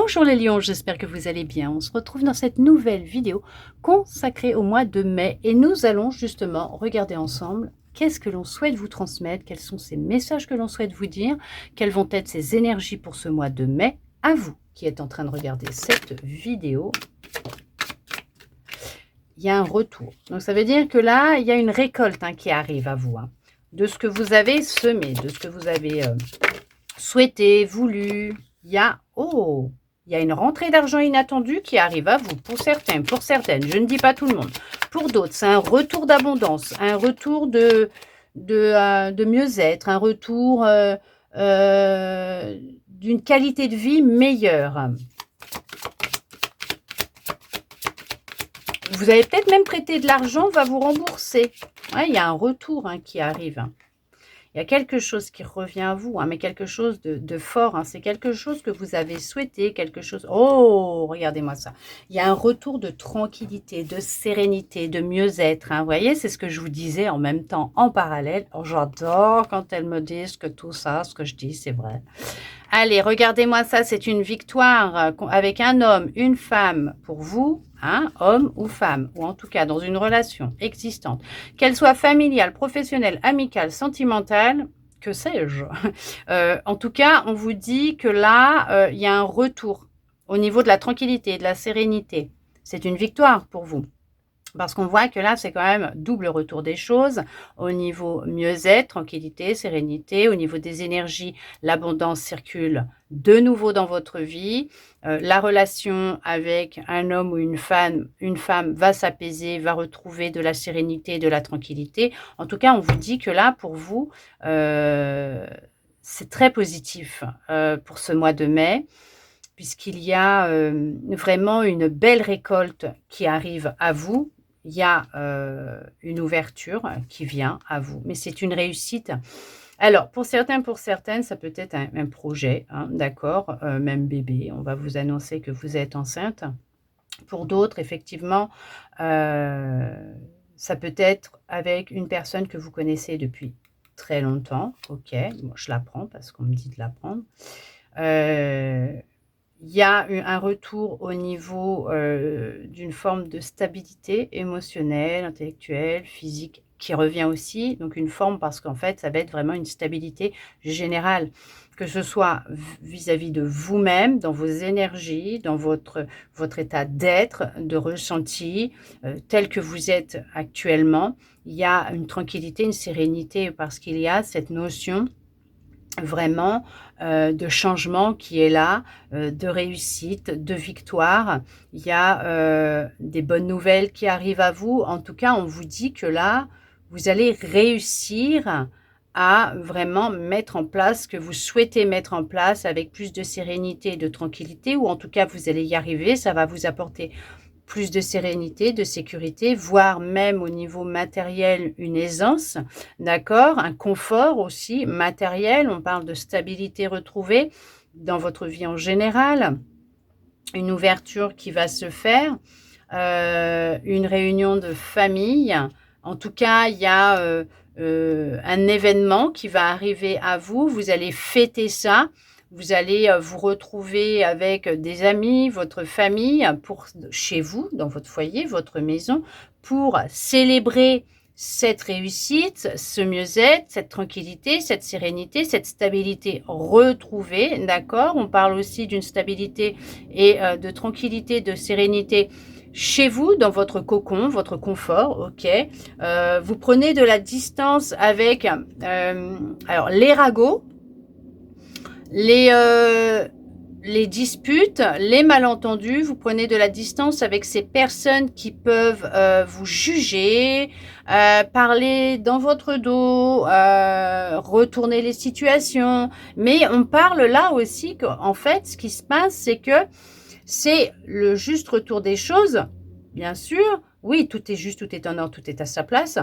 Bonjour les lions, j'espère que vous allez bien. On se retrouve dans cette nouvelle vidéo consacrée au mois de mai et nous allons justement regarder ensemble qu'est-ce que l'on souhaite vous transmettre, quels sont ces messages que l'on souhaite vous dire, quelles vont être ces énergies pour ce mois de mai. À vous qui êtes en train de regarder cette vidéo, il y a un retour. Donc ça veut dire que là, il y a une récolte qui arrive à vous, de ce que vous avez semé, de ce que vous avez souhaité, voulu. Il y a une rentrée d'argent inattendue qui arrive à vous, pour certains, pour certaines. Je ne dis pas tout le monde. Pour d'autres, c'est un retour d'abondance, un retour de mieux-être, un retour d'une qualité de vie meilleure. Vous avez peut-être même prêté de l'argent, on va vous rembourser. Ouais, il y a un retour qui arrive. Il y a quelque chose qui revient à vous, mais quelque chose de fort. C'est quelque chose que vous avez souhaité, quelque chose... Oh, regardez-moi ça. Il y a un retour de tranquillité, de sérénité, de mieux-être. Vous voyez, c'est ce que je vous disais en même temps, en parallèle. Oh, j'adore quand elles me disent que tout ça, ce que je dis, c'est vrai. Allez, regardez-moi ça, c'est une victoire avec un homme, une femme pour vous, homme ou femme, ou en tout cas dans une relation existante, qu'elle soit familiale, professionnelle, amicale, sentimentale, que sais-je. En tout cas, on vous dit que là, il y a un retour au niveau de la tranquillité, de la sérénité. C'est une victoire pour vous. Parce qu'on voit que là, c'est quand même double retour des choses au niveau mieux-être, tranquillité, sérénité, au niveau des énergies, l'abondance circule de nouveau dans votre vie. La relation avec un homme ou une femme va s'apaiser, va retrouver de la sérénité, de la tranquillité. En tout cas, on vous dit que là, pour vous, c'est très positif pour ce mois de mai, puisqu'il y a vraiment une belle récolte qui arrive à vous. Il y a une ouverture qui vient à vous, mais c'est une réussite. Alors, pour certains, pour certaines, ça peut être un projet, d'accord, même bébé. On va vous annoncer que vous êtes enceinte. Pour d'autres, effectivement, ça peut être avec une personne que vous connaissez depuis très longtemps. Ok, moi je la prends parce qu'on me dit de la prendre. Il y a un retour au niveau d'une forme de stabilité émotionnelle, intellectuelle, physique, qui revient aussi. Donc une forme parce qu'en fait, ça va être vraiment une stabilité générale, que ce soit vis-à-vis de vous-même, dans vos énergies, dans votre état d'être, de ressenti, tel que vous êtes actuellement. Il y a une tranquillité, une sérénité, parce qu'il y a cette notion vraiment de changement qui est là, de réussite, de victoire. Il y a des bonnes nouvelles qui arrivent à vous. En tout cas, on vous dit que là, vous allez réussir à vraiment mettre en place ce que vous souhaitez mettre en place avec plus de sérénité et de tranquillité, ou en tout cas, vous allez y arriver. Ça va vous apporter plus de sérénité, de sécurité, voire même au niveau matériel, une aisance, d'accord, un confort aussi matériel. On parle de stabilité retrouvée dans votre vie en général, une ouverture qui va se faire, une réunion de famille. En tout cas, il y a un événement qui va arriver à vous. Vous allez fêter ça. Vous allez vous retrouver avec des amis, votre famille, chez vous, dans votre foyer, votre maison, pour célébrer cette réussite, ce mieux-être, cette tranquillité, cette sérénité, cette stabilité retrouvée, d'accord? On parle aussi d'une stabilité et de tranquillité, de sérénité chez vous, dans votre cocon, votre confort, ok. Vous prenez de la distance avec alors les ragots, les disputes, les malentendus. Vous prenez de la distance avec ces personnes qui peuvent vous juger, parler dans votre dos, retourner les situations. Mais on parle là aussi qu'en fait, ce qui se passe, c'est que c'est le juste retour des choses, bien sûr. Oui, tout est juste, tout est en ordre, tout est à sa place.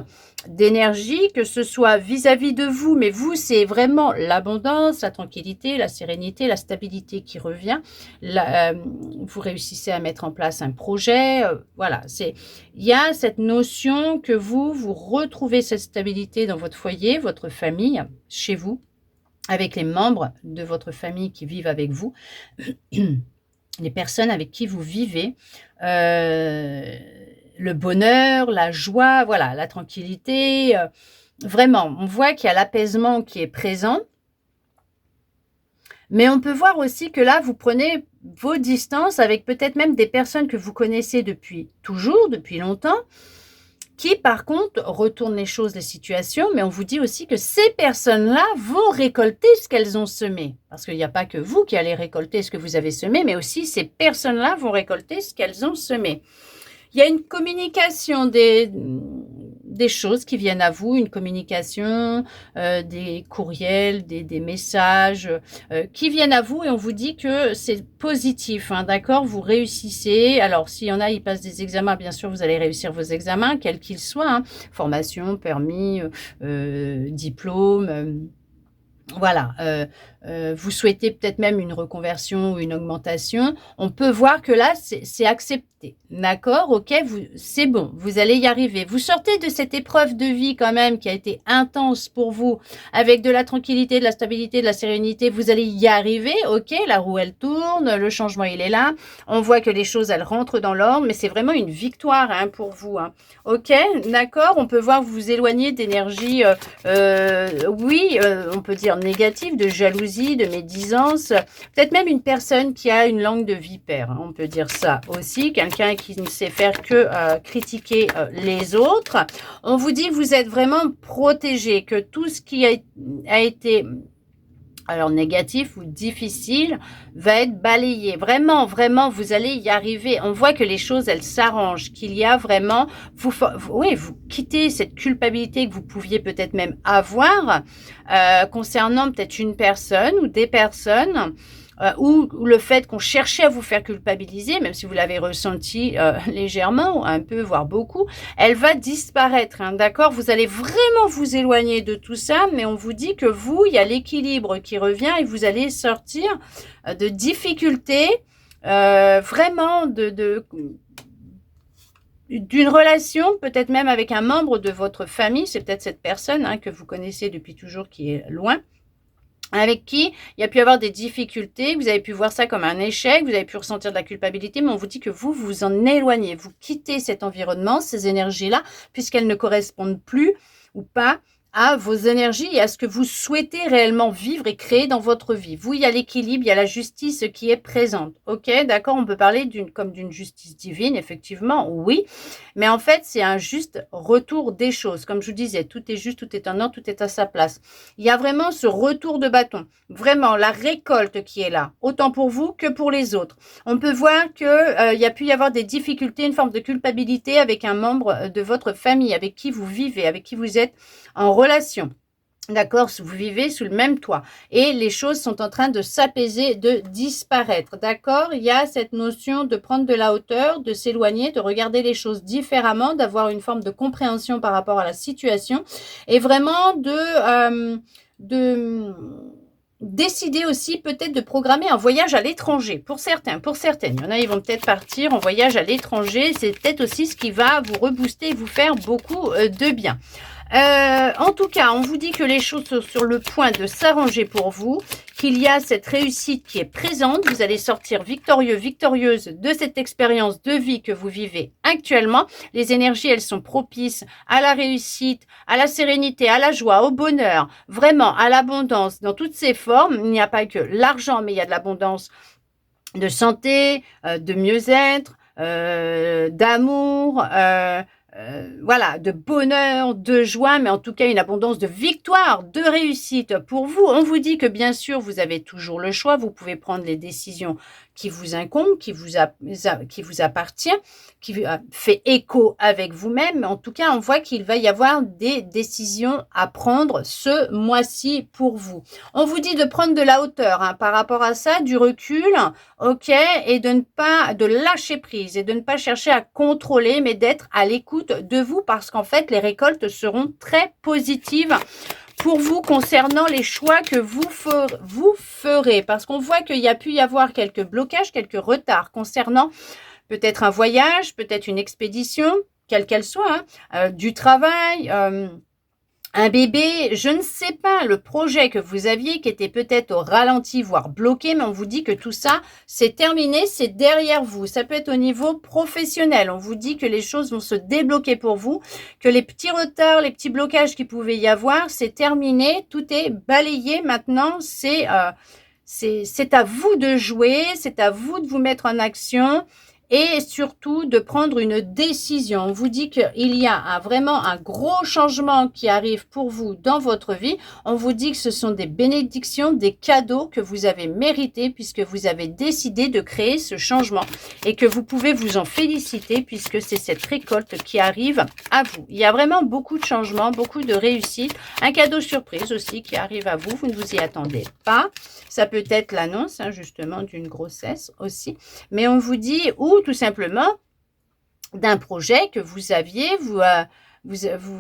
D'énergie, que ce soit vis-à-vis de vous, mais vous, c'est vraiment l'abondance, la tranquillité, la sérénité, la stabilité qui revient. Vous réussissez à mettre en place un projet. Voilà, il y a cette notion que vous retrouvez cette stabilité dans votre foyer, votre famille, chez vous, avec les membres de votre famille qui vivent avec vous. les personnes avec qui vous vivez, le bonheur, la joie, voilà, la tranquillité, vraiment, on voit qu'il y a l'apaisement qui est présent. Mais on peut voir aussi que là, vous prenez vos distances avec peut-être même des personnes que vous connaissez depuis toujours, depuis longtemps, qui par contre retournent les choses, les situations, mais on vous dit aussi que ces personnes-là vont récolter ce qu'elles ont semé. Parce qu'il n'y a pas que vous qui allez récolter ce que vous avez semé, mais aussi ces personnes-là vont récolter ce qu'elles ont semé. Il y a une communication des choses qui viennent à vous, une communication, des courriels, des messages qui viennent à vous et on vous dit que c'est positif, hein, d'accord? Vous réussissez. Alors, s'il y en a, ils passent des examens, bien sûr, vous allez réussir vos examens, quels qu'ils soient, hein, formation, permis, diplôme. Voilà, vous souhaitez peut-être même une reconversion ou une augmentation. On peut voir que là, c'est accepté. D'accord, ok, c'est bon, vous allez y arriver. Vous sortez de cette épreuve de vie quand même qui a été intense pour vous, avec de la tranquillité, de la stabilité, de la sérénité. Vous allez y arriver, ok, la roue elle tourne, le changement il est là. On voit que les choses elles rentrent dans l'ordre, mais c'est vraiment une victoire hein, pour vous. Hein. Ok, d'accord, on peut voir que vous vous éloignez d'énergie, oui, on peut dire négative, de jalousie, de médisance, peut-être même une personne qui a une langue de vipère, hein, on peut dire ça aussi, quelqu'un qui ne sait faire que critiquer les autres. On vous dit que vous êtes vraiment protégé, que tout ce qui a été alors négatif ou difficile va être balayé. Vraiment, vraiment, vous allez y arriver. On voit que les choses, elles s'arrangent, qu'il y a vraiment, oui, vous quittez cette culpabilité que vous pouviez peut-être même avoir concernant peut-être une personne ou des personnes. Ou le fait qu'on cherchait à vous faire culpabiliser, même si vous l'avez ressenti légèrement, un peu, voire beaucoup, elle va disparaître, hein, d'accord? Vous allez vraiment vous éloigner de tout ça, mais on vous dit que vous, il y a l'équilibre qui revient et vous allez sortir de difficultés, vraiment d'une relation, peut-être même avec un membre de votre famille, c'est peut-être cette personne hein, que vous connaissez depuis toujours qui est loin, avec qui il y a pu avoir des difficultés, vous avez pu voir ça comme un échec, vous avez pu ressentir de la culpabilité, mais on vous dit que vous vous en éloignez, vous quittez cet environnement, ces énergies-là, puisqu'elles ne correspondent plus ou pas à vos énergies et à ce que vous souhaitez réellement vivre et créer dans votre vie. Vous, il y a l'équilibre, il y a la justice qui est présente. Ok, d'accord, on peut parler comme d'une justice divine, effectivement, oui, mais en fait, c'est un juste retour des choses. Comme je vous disais, tout est juste, tout est en ordre, tout est à sa place. Il y a vraiment ce retour de bâton, vraiment la récolte qui est là, autant pour vous que pour les autres. On peut voir que il y a pu y avoir des difficultés, une forme de culpabilité avec un membre de votre famille, avec qui vous vivez, avec qui vous êtes en relation. D'accord, vous vivez sous le même toit et les choses sont en train de s'apaiser, de disparaître. D'accord, il y a cette notion de prendre de la hauteur, de s'éloigner, de regarder les choses différemment, d'avoir une forme de compréhension par rapport à la situation et vraiment de décider aussi peut-être de programmer un voyage à l'étranger pour certains, pour certaines. Il y en a, ils vont peut-être partir en voyage à l'étranger. C'est peut-être aussi ce qui va vous rebooster et vous faire beaucoup de bien. En tout cas, on vous dit que les choses sont sur le point de s'arranger pour vous, qu'il y a cette réussite qui est présente. Vous allez sortir victorieux, victorieuse de cette expérience de vie que vous vivez actuellement. Les énergies, elles sont propices à la réussite, à la sérénité, à la joie, au bonheur, vraiment à l'abondance dans toutes ses formes. Il n'y a pas que l'argent, mais il y a de l'abondance de santé, de mieux-être, d'amour, voilà, de bonheur, de joie, mais en tout cas une abondance de victoire, de réussite pour vous. On vous dit que bien sûr, vous avez toujours le choix, vous pouvez prendre les décisions qui vous incombent, qui vous appartient, qui fait écho avec vous-même. Mais en tout cas, on voit qu'il va y avoir des décisions à prendre ce mois-ci pour vous. On vous dit de prendre de la hauteur hein, par rapport à ça, du recul, ok, et de lâcher prise et de ne pas chercher à contrôler, mais d'être à l'écoute de vous parce qu'en fait, les récoltes seront très positives pour vous concernant les choix que vous ferez. Parce qu'on voit qu'il y a pu y avoir quelques blocages, quelques retards concernant peut-être un voyage, peut-être une expédition, quelle qu'elle soit, hein, du travail, Un bébé, je ne sais pas, le projet que vous aviez qui était peut-être au ralenti, voire bloqué, mais on vous dit que tout ça, c'est terminé, c'est derrière vous. Ça peut être au niveau professionnel. On vous dit que les choses vont se débloquer pour vous, que les petits retards, les petits blocages qu'il pouvait y avoir, c'est terminé, tout est balayé maintenant, c'est à vous de jouer, c'est à vous de vous mettre en action et surtout de prendre une décision. On vous dit qu'il y a vraiment un gros changement qui arrive pour vous dans votre vie. On vous dit que ce sont des bénédictions, des cadeaux que vous avez mérités puisque vous avez décidé de créer ce changement et que vous pouvez vous en féliciter puisque c'est cette récolte qui arrive à vous. Il y a vraiment beaucoup de changements, beaucoup de réussite, un cadeau surprise aussi qui arrive à vous. Vous ne vous y attendez pas. Ça peut être l'annonce justement d'une grossesse aussi. Mais on vous dit, ou tout simplement d'un projet que vous aviez,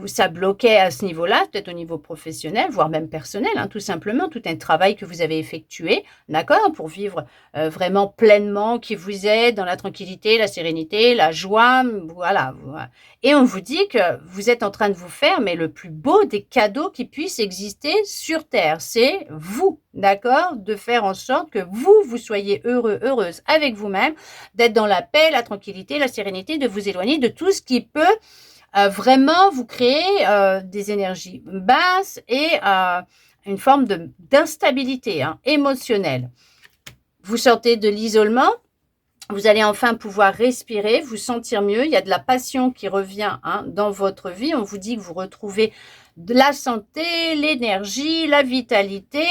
ça bloquait à ce niveau-là, peut-être au niveau professionnel, voire même personnel, tout simplement, tout un travail que vous avez effectué, d'accord, pour vivre vraiment pleinement, qui vous aide dans la tranquillité, la sérénité, la joie, voilà. Et on vous dit que vous êtes en train de vous faire, mais le plus beau des cadeaux qui puissent exister sur Terre, c'est vous, d'accord, de faire en sorte que vous soyez heureux, heureuse avec vous-même, d'être dans la paix, la tranquillité, la sérénité, de vous éloigner de tout ce qui peut vraiment vous créer des énergies basses et une forme d'instabilité émotionnelle. Vous sortez de l'isolement, vous allez enfin pouvoir respirer, vous sentir mieux. Il y a de la passion qui revient dans votre vie. On vous dit que vous retrouvez de la santé, l'énergie, la vitalité.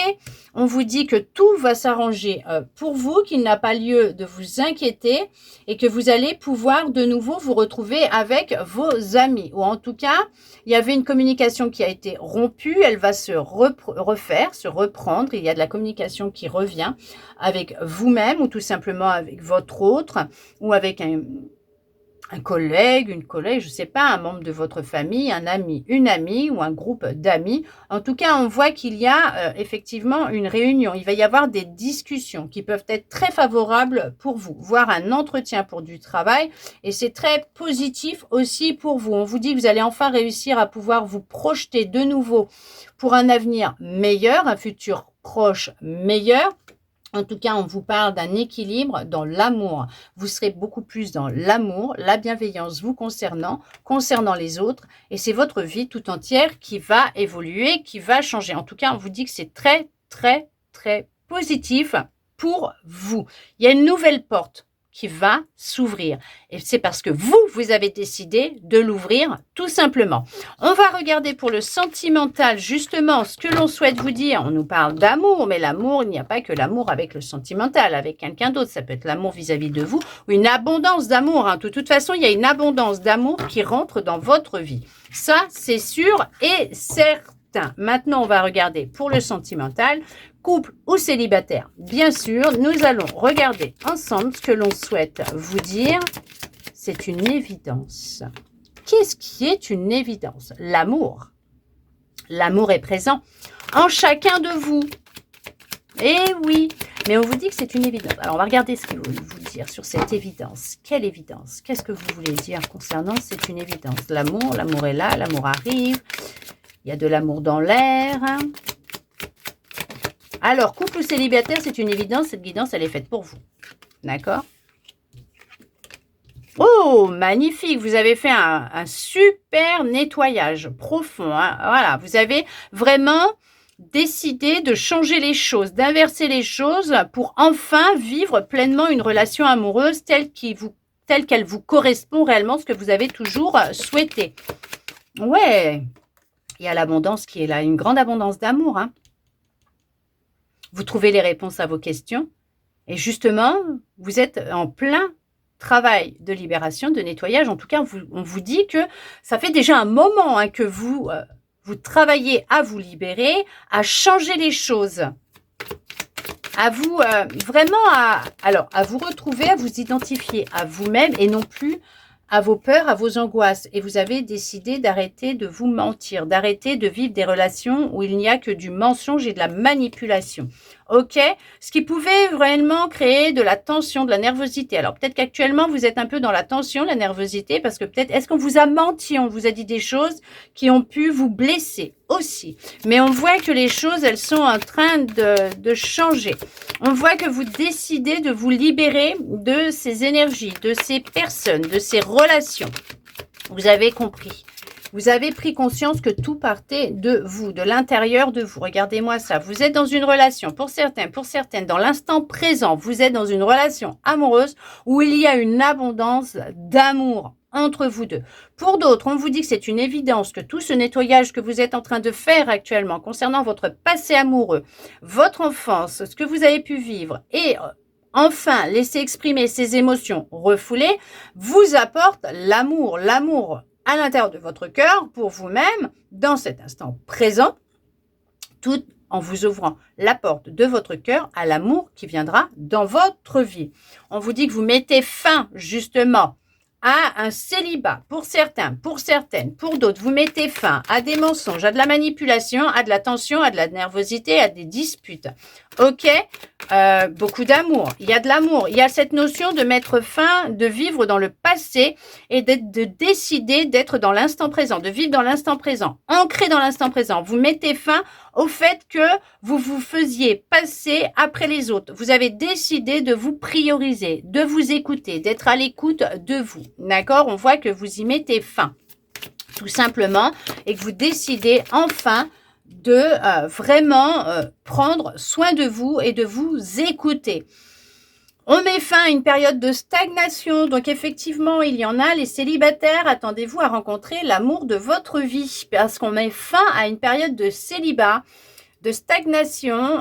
On vous dit que tout va s'arranger pour vous, qu'il n'a pas lieu de vous inquiéter et que vous allez pouvoir de nouveau vous retrouver avec vos amis. Ou en tout cas, il y avait une communication qui a été rompue, elle va se refaire, se reprendre. Il y a de la communication qui revient avec vous-même ou tout simplement avec votre autre ou avec un collègue, une collègue, je ne sais pas, un membre de votre famille, un ami, une amie ou un groupe d'amis. En tout cas, on voit qu'il y a effectivement une réunion. Il va y avoir des discussions qui peuvent être très favorables pour vous, voire un entretien pour du travail. Et c'est très positif aussi pour vous. On vous dit que vous allez enfin réussir à pouvoir vous projeter de nouveau pour un avenir meilleur, un futur proche meilleur. En tout cas, on vous parle d'un équilibre dans l'amour. Vous serez beaucoup plus dans l'amour, la bienveillance vous concernant les autres. Et c'est votre vie tout entière qui va évoluer, qui va changer. En tout cas, on vous dit que c'est très, très, très positif pour vous. Il y a une nouvelle porte qui va s'ouvrir. Et c'est parce que vous avez décidé de l'ouvrir tout simplement. On va regarder pour le sentimental, justement, ce que l'on souhaite vous dire. On nous parle d'amour, mais l'amour, il n'y a pas que l'amour avec le sentimental, avec quelqu'un d'autre. Ça peut être l'amour vis-à-vis de vous ou une abondance d'amour. De toute façon, il y a une abondance d'amour qui rentre dans votre vie. Ça, c'est sûr et certain. Maintenant, on va regarder pour le sentimental. Couple ou célibataire, bien sûr, nous allons regarder ensemble ce que l'on souhaite vous dire. C'est une évidence. Qu'est-ce qui est une évidence? L'amour. L'amour est présent en chacun de vous. Eh oui, mais on vous dit que c'est une évidence. Alors, on va regarder ce qu'il veut vous dire sur cette évidence. Quelle évidence? Qu'est-ce que vous voulez dire concernant c'est une évidence? L'amour est là, l'amour arrive. Il y a de l'amour dans l'air. Alors, couple ou célibataire, c'est une évidence. Cette guidance, elle est faite pour vous. D'accord? Oh, magnifique. Vous avez fait un super nettoyage profond. Voilà, vous avez vraiment décidé de changer les choses, d'inverser les choses pour enfin vivre pleinement une relation amoureuse telle qu'elle vous correspond réellement, ce que vous avez toujours souhaité. Ouais, il y a l'abondance qui est là, une grande abondance d'amour, Vous trouvez les réponses à vos questions et justement, vous êtes en plein travail de libération, de nettoyage. En tout cas, on vous dit que ça fait déjà un moment que vous travaillez à vous libérer, à changer les choses, à vous vraiment à vous retrouver, à vous identifier à vous-même et non plus à vos peurs, à vos angoisses. Et vous avez décidé d'arrêter de vous mentir, d'arrêter de vivre des relations où il n'y a que du mensonge et de la manipulation. ok? Ce qui pouvait réellement créer de la tension, de la nervosité. Alors peut-être qu'actuellement vous êtes un peu dans la tension, la nervosité, parce que peut-être, est-ce qu'on vous a menti, on vous a dit des choses qui ont pu vous blesser aussi. Mais on voit que les choses, elles sont en train de changer. On voit que vous décidez de vous libérer de ces énergies, de ces personnes, de ces relations. Vous avez compris. Vous avez pris conscience que tout partait de vous, de l'intérieur de vous. Regardez-moi ça. Vous êtes dans une relation, pour certains, pour certaines, dans l'instant présent, vous êtes dans une relation amoureuse où il y a une abondance d'amour entre vous deux. Pour d'autres, on vous dit que c'est une évidence que tout ce nettoyage que vous êtes en train de faire actuellement concernant votre passé amoureux, votre enfance, ce que vous avez pu vivre et enfin laisser exprimer ces émotions refoulées, vous apporte l'amour, l'amour à l'intérieur de votre cœur pour vous-même dans cet instant présent, tout en vous ouvrant la porte de votre cœur à l'amour qui viendra dans votre vie. On vous dit que vous mettez fin justement à un célibat pour certains, pour certaines, pour d'autres. Vous mettez fin à des mensonges, à de la manipulation, à de la tension, à de la nervosité, à des disputes. Ok, beaucoup d'amour. Il y a de l'amour. Il y a cette notion de mettre fin, de vivre dans le passé et de décider d'être dans l'instant présent, de vivre dans l'instant présent, ancré dans l'instant présent. Vous mettez fin au fait que vous vous faisiez passer après les autres. Vous avez décidé de vous prioriser, de vous écouter, d'être à l'écoute de vous. D'accord? On voit que vous y mettez fin, tout simplement, et que vous décidez enfin de vraiment prendre soin de vous et de vous écouter. On met fin à une période de stagnation, donc effectivement, il y en a, les célibataires, attendez-vous à rencontrer l'amour de votre vie, parce qu'on met fin à une période de célibat, de stagnation,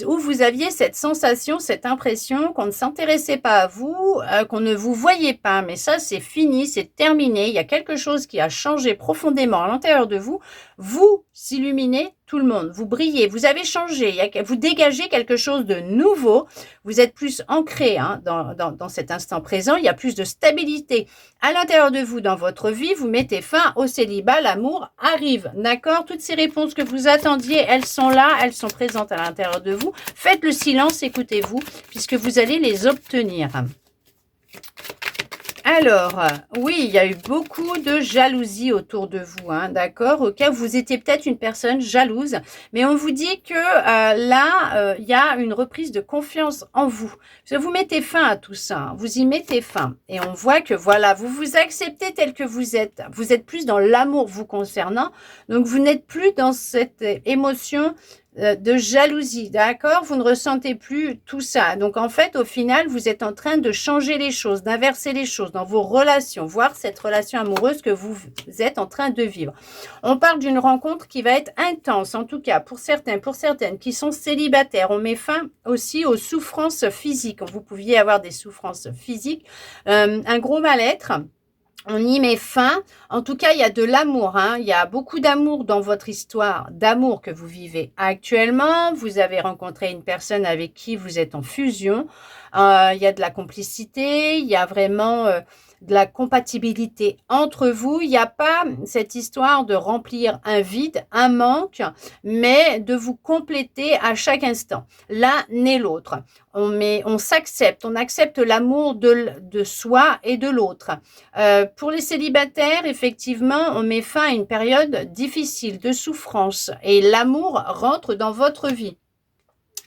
où vous aviez cette sensation, cette impression qu'on ne s'intéressait pas à vous, qu'on ne vous voyait pas. Mais ça, c'est fini, c'est terminé. Il y a quelque chose qui a changé profondément à l'intérieur de vous. Vous illuminez tout le monde. Vous brillez, vous avez changé. Vous dégagez quelque chose de nouveau. Vous êtes plus ancré dans cet instant présent. Il y a plus de stabilité à l'intérieur de vous dans votre vie. Vous mettez fin au célibat. L'amour arrive. D'accord? Toutes ces réponses que vous attendiez, elles sont là. Elles sont présentes à l'intérieur de vous. Faites le silence, écoutez-vous, puisque vous allez les obtenir. Alors, oui, il y a eu beaucoup de jalousie autour de vous, d'accord? Au cas où vous étiez peut-être une personne jalouse, mais on vous dit que là, il y a une reprise de confiance en vous. Parce que vous mettez fin à tout ça, vous y mettez fin. Et on voit que voilà, vous vous acceptez tel que vous êtes. Vous êtes plus dans l'amour vous concernant, donc vous n'êtes plus dans cette émotion de jalousie, d'accord? Vous ne ressentez plus tout ça. Donc, en fait, au final, vous êtes en train de changer les choses, d'inverser les choses dans vos relations, voir cette relation amoureuse que vous êtes en train de vivre. On parle d'une rencontre qui va être intense, en tout cas, pour certains, pour certaines qui sont célibataires. On met fin aussi aux souffrances physiques. Vous pouviez avoir des souffrances physiques, un gros mal-être. On y met fin. En tout cas, il y a de l'amour. Il y a beaucoup d'amour dans votre histoire, d'amour que vous vivez actuellement. Vous avez rencontré une personne avec qui vous êtes en fusion. Il y a de la complicité. Il y a vraiment de la compatibilité entre vous. Il n'y a pas cette histoire de remplir un vide, un manque, mais de vous compléter à chaque instant, l'un et l'autre. On s'accepte, on accepte l'amour de soi et de l'autre. Pour les célibataires, effectivement, on met fin à une période difficile de souffrance et l'amour rentre dans votre vie.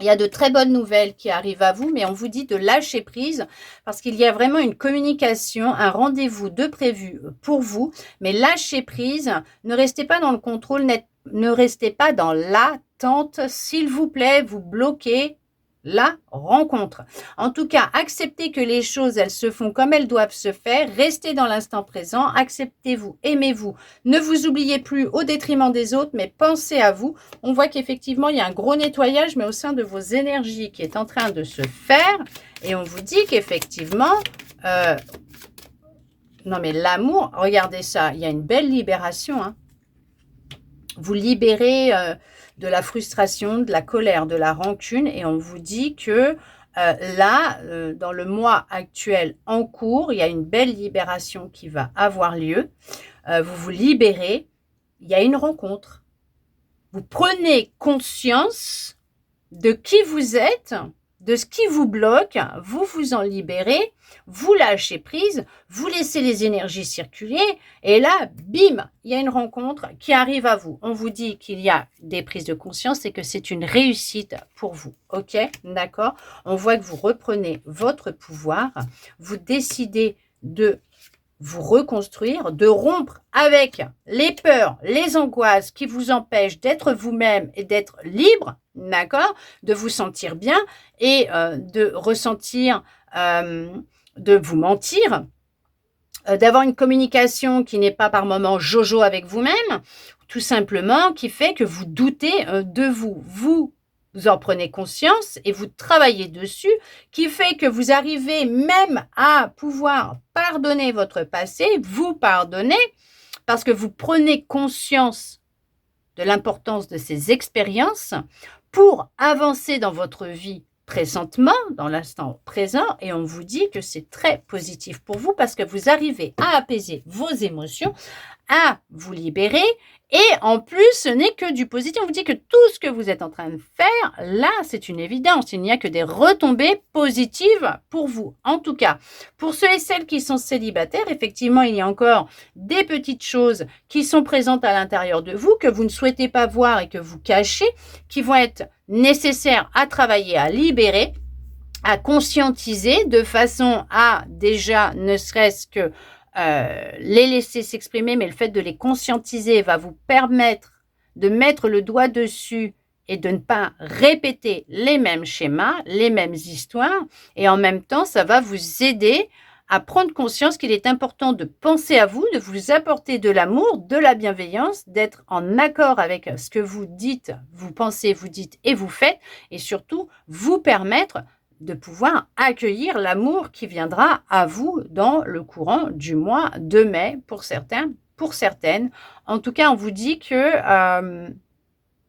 Il y a de très bonnes nouvelles qui arrivent à vous, mais on vous dit de lâcher prise parce qu'il y a vraiment une communication, un rendez-vous de prévu pour vous. Mais lâchez prise, ne restez pas dans le contrôle, ne restez pas dans l'attente. S'il vous plaît, vous bloquez la rencontre. En tout cas, acceptez que les choses, elles se font comme elles doivent se faire. Restez dans l'instant présent, acceptez-vous, aimez-vous. Ne vous oubliez plus au détriment des autres, mais pensez à vous. On voit qu'effectivement, il y a un gros nettoyage, mais au sein de vos énergies qui est en train de se faire. Et on vous dit qu'effectivement, non mais l'amour, regardez ça, il y a une belle libération. Vous libérez de la frustration, de la colère, de la rancune, et on vous dit que là, dans le mois actuel en cours, il y a une belle libération qui va avoir lieu. Vous vous libérez, il y a une rencontre. Vous prenez conscience de qui vous êtes, de ce qui vous bloque, vous vous en libérez, vous lâchez prise, vous laissez les énergies circuler et là, bim, il y a une rencontre qui arrive à vous. On vous dit qu'il y a des prises de conscience et que c'est une réussite pour vous. Ok, d'accord? On voit que vous reprenez votre pouvoir, vous décidez de vous reconstruire, de rompre avec les peurs, les angoisses qui vous empêchent d'être vous-même et d'être libre, d'accord? De vous sentir bien et de ressentir, de vous mentir, d'avoir une communication qui n'est pas par moments jojo avec vous-même, tout simplement qui fait que vous doutez de vous. Vous en prenez conscience et vous travaillez dessus, qui fait que vous arrivez même à pouvoir pardonner votre passé, vous pardonner, parce que vous prenez conscience de l'importance de ces expériences pour avancer dans votre vie présentement, dans l'instant présent, et on vous dit que c'est très positif pour vous parce que vous arrivez à apaiser vos émotions, à vous libérer et en plus, ce n'est que du positif. On vous dit que tout ce que vous êtes en train de faire, là, c'est une évidence. Il n'y a que des retombées positives pour vous. En tout cas, pour ceux et celles qui sont célibataires, effectivement, il y a encore des petites choses qui sont présentes à l'intérieur de vous que vous ne souhaitez pas voir et que vous cachez, qui vont être nécessaires à travailler, à libérer, à conscientiser de façon à déjà, ne serait-ce que les laisser s'exprimer, mais le fait de les conscientiser va vous permettre de mettre le doigt dessus et de ne pas répéter les mêmes schémas, les mêmes histoires. Et en même temps, ça va vous aider à prendre conscience qu'il est important de penser à vous, de vous apporter de l'amour, de la bienveillance, d'être en accord avec ce que vous dites, vous pensez, vous dites et vous faites, et surtout vous permettre de pouvoir accueillir l'amour qui viendra à vous dans le courant du mois de mai pour certains, pour certaines. En tout cas, on vous dit que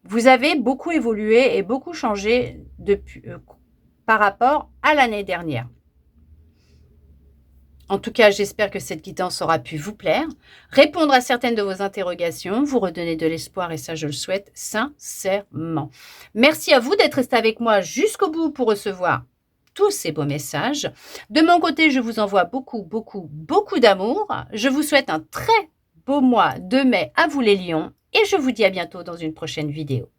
vous avez beaucoup évolué et beaucoup changé depuis, par rapport à l'année dernière. En tout cas, j'espère que cette guidance aura pu vous plaire, répondre à certaines de vos interrogations, vous redonner de l'espoir et ça, je le souhaite sincèrement. Merci à vous d'être resté avec moi jusqu'au bout pour recevoir tous ces beaux messages. De mon côté, je vous envoie beaucoup, beaucoup, beaucoup d'amour. Je vous souhaite un très beau mois de mai à vous les lions et je vous dis à bientôt dans une prochaine vidéo.